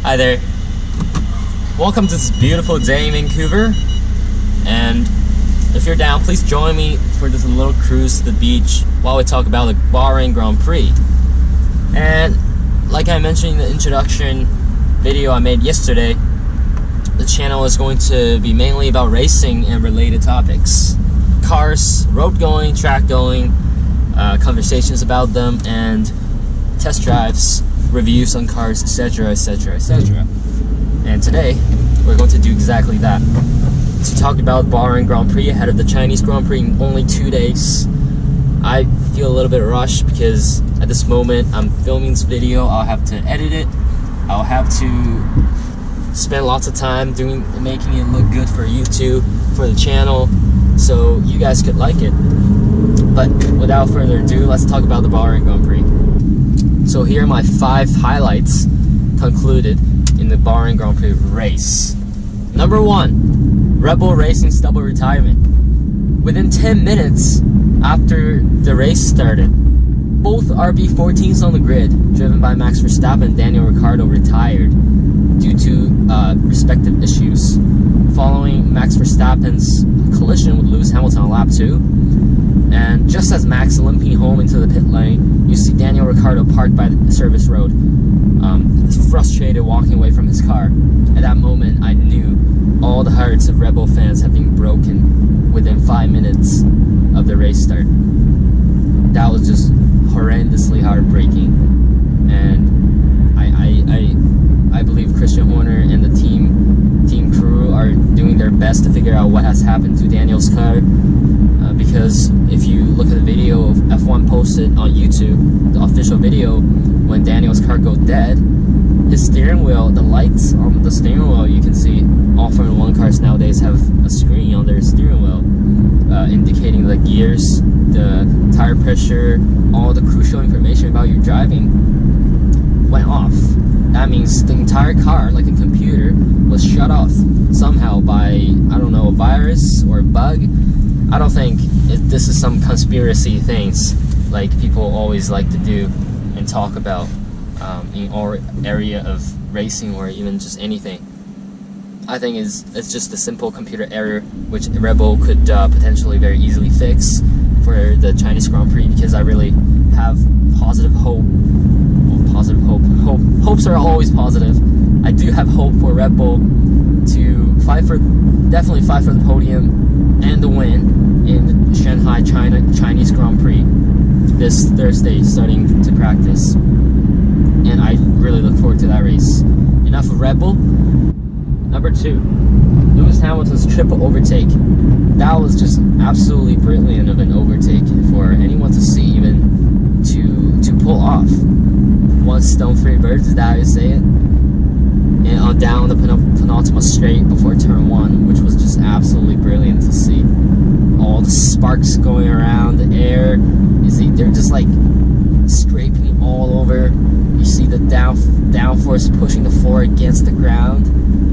Hi there. Welcome to this beautiful day in Vancouver. And if you're down, please join me for this little cruise to the beach while we talk about the Bahrain Grand Prix. And like I mentioned in the introduction video I made yesterday, the channel is going to be mainly about racing and related topics. Cars, road going, track going, conversations about them, and test drives, reviews on cars, etc, etc, etc. And today we're going to do exactly that. To talk about Bahrain Grand Prix ahead of the Chinese Grand Prix in only 2 days. I feel a little bit rushed because at this moment I'm filming this video. I'll have to edit it. I'll have to spend lots of time making it look good for YouTube, for the channel, so you guys could like it. But without further ado, let's talk about the Bahrain Grand Prix. So here are my 5 highlights concluded in the Bahrain Grand Prix race. Number 1, Red Bull Racing's double retirement. Within 10 minutes after the race started, both RB14s on the grid, driven by Max Verstappen and Daniel Ricciardo, retired due to respective issues. Following Max Verstappen's collision with Lewis Hamilton on lap 2, and just as Max limping home into the pit lane, you see Daniel Ricciardo parked by the service road, frustrated, walking away from his car. At that moment, I knew all the hearts of Red Bull fans have been broken within 5 minutes of the race start. That was just horrendously heartbreaking, and I believe Christian Horner and the team crew are doing their best to figure out what has happened to Daniel's car, because if you look at the video of F1 posted on YouTube, the official video, when Daniel's car goes dead, his steering wheel, the lights on the steering wheel, you can see all Formula 1 cars nowadays have a screen on their steering wheel indicating the gears, the tire pressure, all the crucial information about your driving went off. That means the entire car, like a computer, was shut off somehow by, I don't know, a virus or a bug. I don't think this is some conspiracy things like people always like to do and talk about in our area of racing or even just anything. I think it's just a simple computer error which Red Bull could potentially very easily fix for the Chinese Grand Prix, because I really have positive hope. Hopes are always positive. I do have hope for Red Bull to definitely fight for the podium and the win in Shanghai, Chinese Grand Prix this Thursday, starting to practice. And I really look forward to that race. Enough of Red Bull. Number 2, Lewis Hamilton's triple overtake. That was just absolutely brilliant of an overtake for anyone to see, even to pull off. One stone, 3 birds, is that how you say it? And on down the penultimate straight before turn 1, which was just absolutely brilliant to see. All the sparks going around the air. You see, they're just like scraping all over. You see the downforce pushing the floor against the ground.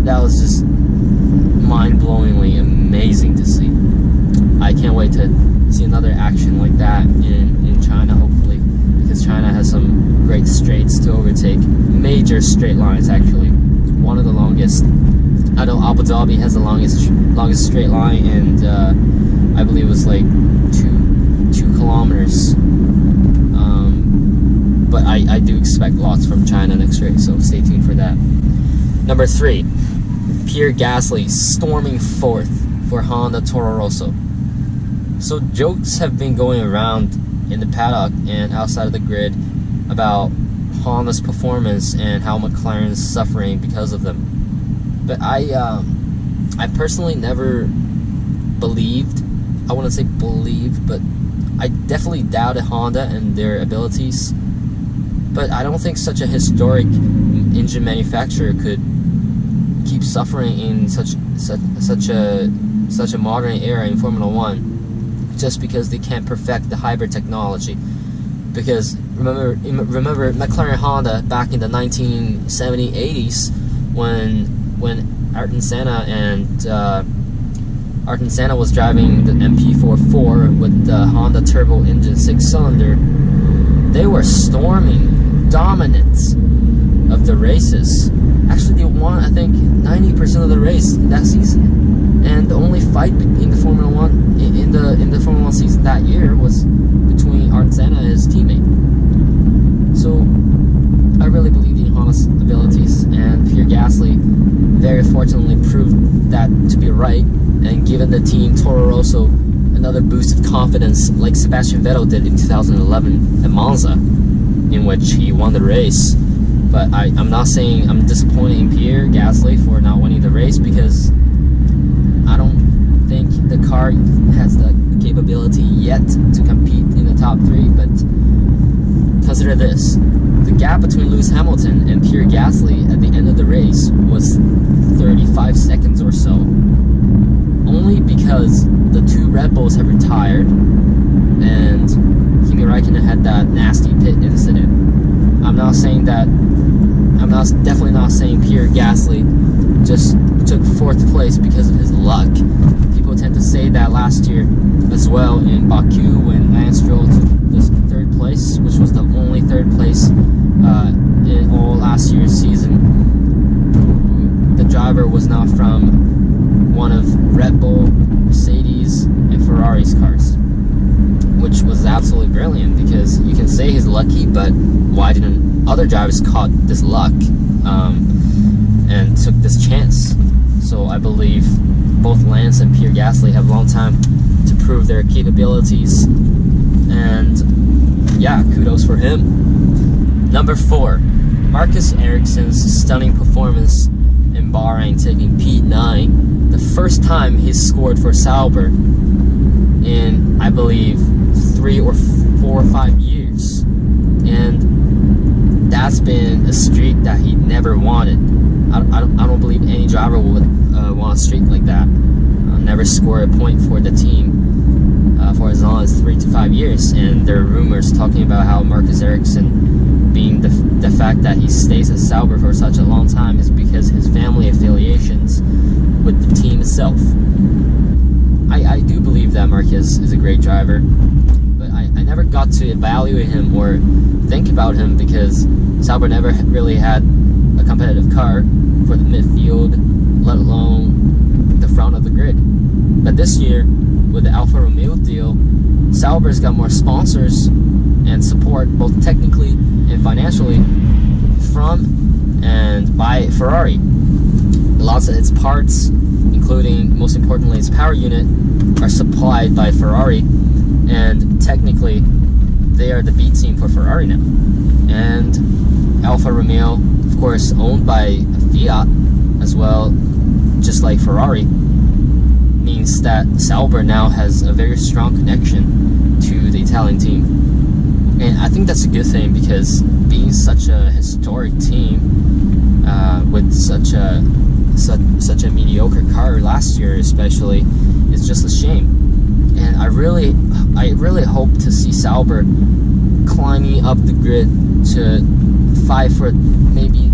That was just mind-blowingly amazing to see. I can't wait to see another action like that in China, hopefully, because China has some great straights to overtake. Major straight lines, actually. One of the longest. I know Abu Dhabi has the longest straight line, and I believe it was like 2 kilometers. But I do expect lots from China next race, so stay tuned for that. Number 3, Pierre Gasly storming 4th for Honda Toro Rosso. So jokes have been going around in the paddock and outside of the grid about Honda's performance and how McLaren is suffering because of them. But I personally never believed, I wouldn't say believed, but I definitely doubted Honda and their abilities. But I don't think such a historic engine manufacturer could keep suffering in such a modern era in Formula 1 just because they can't perfect the hybrid technology. Because remember McLaren Honda back in the 1970s, 80s, when Ayrton Senna was driving the MP44 with the Honda turbo engine 6-cylinder, they were storming dominance of the races. Actually, they won, I think, 90% of the race that season. And the only fight in the Formula One in the Formula One season that year was between Ayrton Senna and his teammate. So I really believed in Honda's abilities, and Pierre Gasly very fortunately proved that to be right, and given the team Toro Rosso another boost of confidence like Sebastian Vettel did in 2011 at Monza, in which he won the race. But I'm not saying I'm disappointing Pierre Gasly for not winning the race, because I don't think the car has the capability yet to compete in the top 3. But consider this: the gap between Lewis Hamilton and Pierre Gasly at the end of the race was 35 seconds or so, only because the 2 Red Bulls have retired and Kimi Raikkonen had that nasty pit incident. I'm definitely not saying Pierre Gasly just took 4th place because of his luck. People tend to say that last year as well in Baku, when Lance Stroll took this 3rd place, which was the only 3rd place in all last year's season. The driver was not from one of Red Bull, Mercedes, and Ferrari's cars, which was absolutely brilliant, because you can say he's lucky, but why didn't other drivers caught this luck and took this chance? So I believe both Lance and Pierre Gasly have a long time to prove their capabilities, and yeah, kudos for him. Number 4, Marcus Ericsson's stunning performance in Bahrain, taking P9, the first time he's scored for Sauber in, I believe, 3 or 4 or 5 years, and that's been a streak that he never wanted. I don't believe any driver would want a streak like that. Never score a point for the team for as long as 3 to 5 years. And there are rumors talking about how Marcus Ericsson, being the fact that he stays at Sauber for such a long time, is because his family affiliations with the team itself. I do believe that Marcus is a great driver, but I never got to evaluate him or think about him, because Sauber never really had a competitive car for the midfield, let alone the front of the grid. But this year, with the Alfa Romeo deal, Sauber's got more sponsors and support, both technically and financially, from and by Ferrari. Lots of its parts, including, most importantly, its power unit, are supplied by Ferrari, and technically they are the B team for Ferrari now. And Alfa Romeo, of course, owned by Fiat as well, just like Ferrari, means that Sauber now has a very strong connection to the Italian team. And I think that's a good thing, because being such a historic team with such a mediocre car last year especially is just a shame. And I really hope to see Sauber climbing up the grid to fight for maybe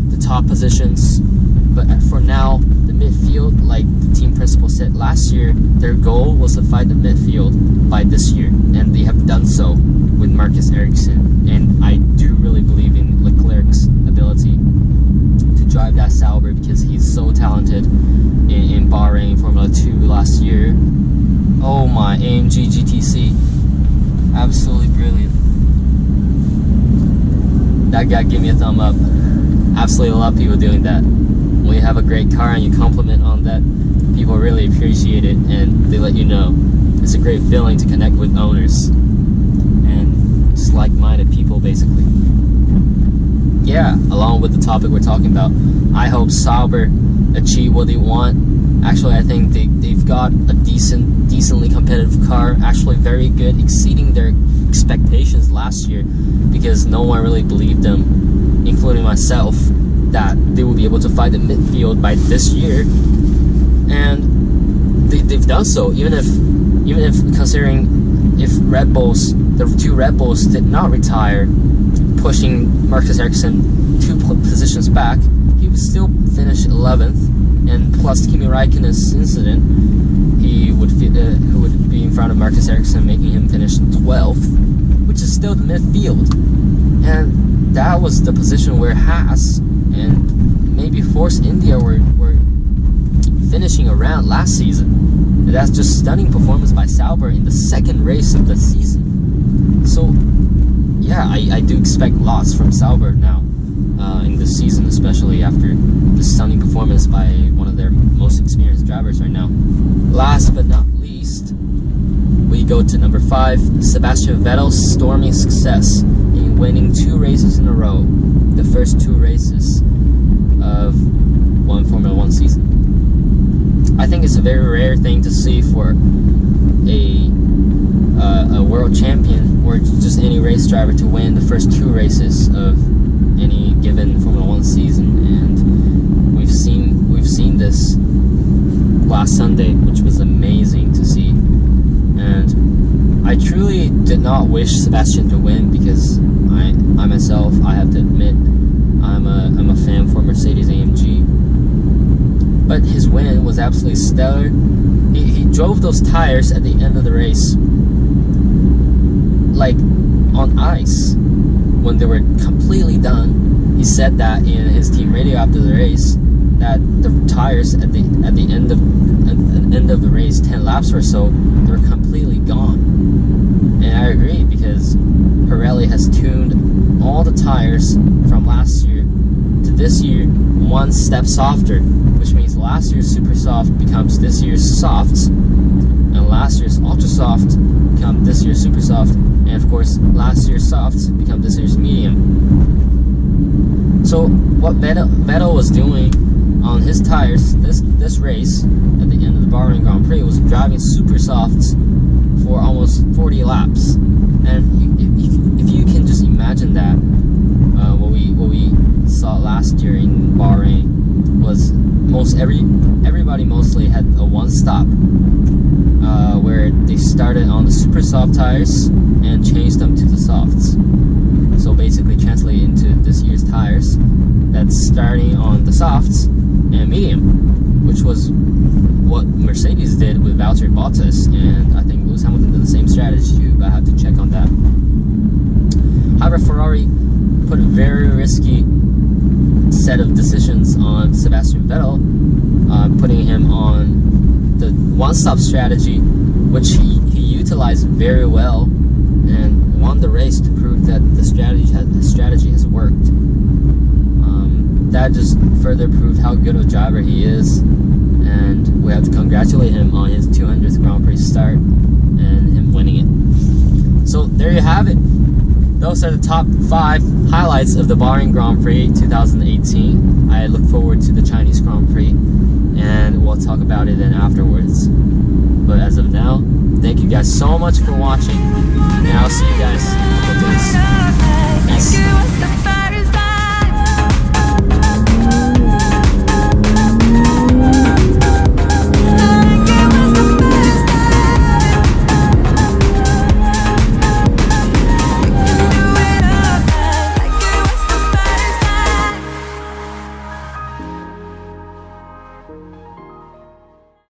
the top positions. But for now, the midfield, like the team principal said last year, their goal was to fight the midfield by this year, and they have done so with Marcus Ericsson. And I do really believe in Leclerc's ability to drive that Sauber, because he's so talented in Bahrain Formula 2 last year. Oh my, AMG GTC, absolutely brilliant. That guy gave me a thumb up. Absolutely love people doing that. When you have a great car and you compliment on that, people really appreciate it, and they let you know. It's a great feeling to connect with owners and just like-minded people, basically. Yeah, along with the topic we're talking about, I hope Sauber achieve what they want. Actually, I think they've got a decently competitive car, actually very good, exceeding their expectations last year, because no one really believed them, including myself, that they will be able to fight the midfield by this year, and they've done so. Even if considering if the 2 Red Bulls did not retire, pushing Marcus Ericsson 2 positions back, he would still finish 11th, and plus Kimi Raikkonen's incident, who would be in front of Marcus Ericsson, making him finish 12th, which is still the midfield. And that was the position where Haas and maybe Force India were finishing around last season. And that's just stunning performance by Sauber in the second race of the season. So yeah, I do expect lots from Sauber now in this season, especially after the stunning performance by one of their most experienced drivers right now. Last but not least, we go to number 5, Sebastian Vettel's stormy success in winning 2 races in a row, the first 2 races of one Formula 1 season. I think it's a very rare thing to see for a world champion or just any race driver to win the first 2 races of any given Formula 1 season, and we've seen this last Sunday, which was amazing to see. And I truly did not wish Sebastian to win, because I myself, I have to admit, I'm a fan for Mercedes-AMG. But his win was absolutely stellar. He drove those tires at the end of the race like on ice when they were completely done. He said that in his team radio after the race, that the tires at the end of the race, 10 laps or so, they were completely gone. And I agree, because Pirelli has tuned all the tires from last year to this year 1 step softer, which means last year's super soft becomes this year's soft, and last year's ultra soft become this year's super soft, and of course last year's soft become this year's medium. So what Vettel was doing on his tires this race at the end of the Bahrain Grand Prix was driving super softs for almost 40 laps. And if you can just imagine that, what we saw last year in Bahrain was everybody mostly had a 1 stop, where they started on the super soft tires and changed them to the softs. So basically translate into this year's tires that's starting on the softs and medium, which was what Mercedes did with Valtteri Bottas, and I think Lewis Hamilton did the same strategy too, but I have to check on that. However, Ferrari put a very risky set of decisions on Sebastian Vettel, putting him on the 1-stop strategy, which he utilized very well and won the race to prove that the strategy has worked. That just further proved how good of a driver he is, and we have to congratulate him on his 200th Grand Prix start and him winning it. So there you have it. Those are the top 5 highlights of the Bahrain Grand Prix 2018. I look forward to the Chinese Grand Prix, and we'll talk about it then afterwards. But as of now, thank you guys so much for watching, and I'll see you guys after this.